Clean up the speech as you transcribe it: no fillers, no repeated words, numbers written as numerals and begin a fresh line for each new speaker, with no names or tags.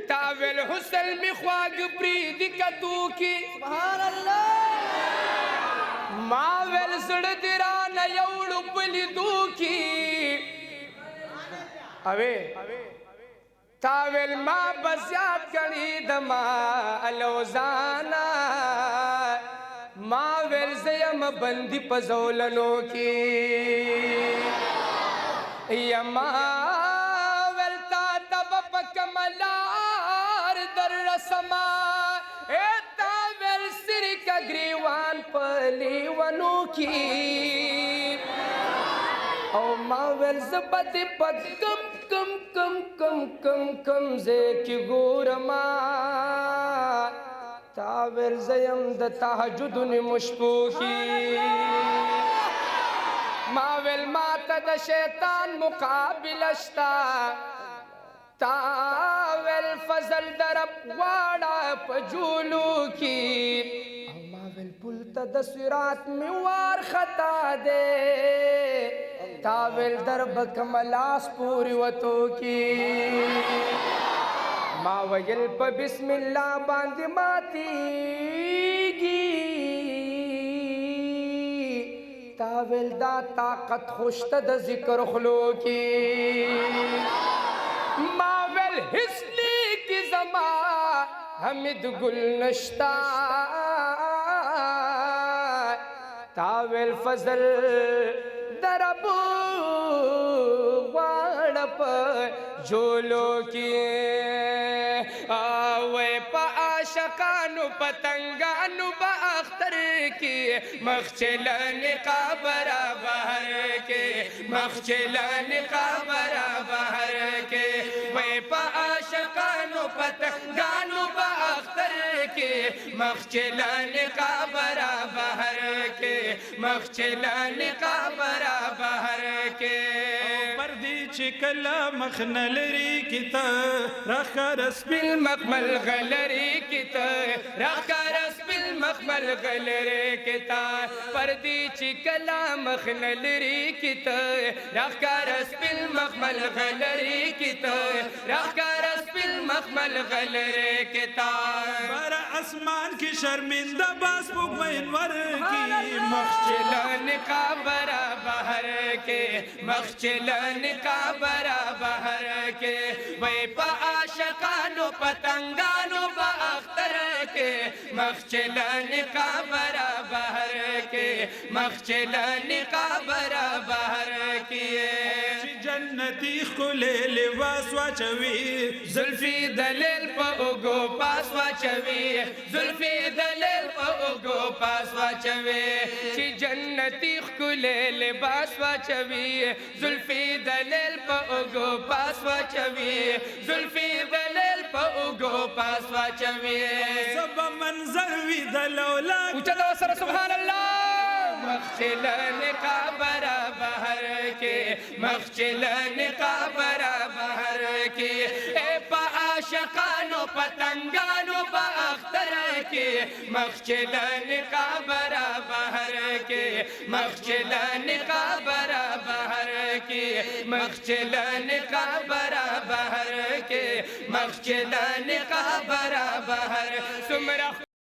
تاویل حسن می خواگ پرید کتو کی سبحان اللہ ماویل زڑ دیران یوڑ پلی دو کی اوے تاویل ما بزیاد کنی دما الوزانا ماویل زیم بندی پزولنو کی یما ویلتا تب پکملار در رسما ایتا ویل سری کا گریوان پلی ونو کی او ما ویل زبد پد کم کم کم کم کم کم زیکی گورما تاویل زیم د تحجدن مشپوخی ماویل ماتا دا شیطان مقابلشتا تاویل فضل درب واڑا پجولو کی ماویل پلتا دا سرات میوار خطا دے تاویل درب کملاس پوری وطو کی ماویل پا بسم اللہ باندی ماتی گی تاویل دا طاقت خوشت دا ذکر خلو کی ماویل حسلی کی زمان حمد گل نشتا تاویل فضل دربو غاڑپ جولو کی آوے پا عاشقانو پتنگانو با اختر کی مخچلن قابرہ بہر کے مخچلن قابرہ بہر کے وے پا عاشقانو پتنگانو با اختر کے مخچلن قابرہ بہر کے مخچلن قابرہ بہر کے
پردی چکلا مخنل ری کتا رخرس
بالمقمل غلری کتا رخرس بالمقمل غلری کتا پردی چکلا مخنل ری کتا رخرس بالمقمل غلری کتا رخرس بالمقمل غلری کتا
بر اسمان کی شرمندہ باس بگوین ور کی
مخچلن قابرہ بہر کے مخچلن قابرہ بہر کے وے پا عاشقانو پتنگانو با اختر کے مخچلن قابرہ بہر کے مخچلن قابرہ بہر کے
جنتی خلے لباس واچوی
زلفی دلیل پا اگو پاس واچوی زلفی دلیل پا اگو پاس واچوی چی جنتی خلے لباس واچوی زلفی دلیل پا اگو پاس واچوی زلفی دلیل پا اگو پاس واچوی
سب منظر وی دلولا
اچھا دو سر سبحان اللہ مخچلن قابرہ بہر کے مخچلن قابرہ بہر کے اے پا عاشقانو پتنگانو با اختر کے مخچلن قابرہ بہر کے مخچلن قابرہ بہر کے مخچلن قابرہ بہر کے مخچلن قابرہ بہر سمرخ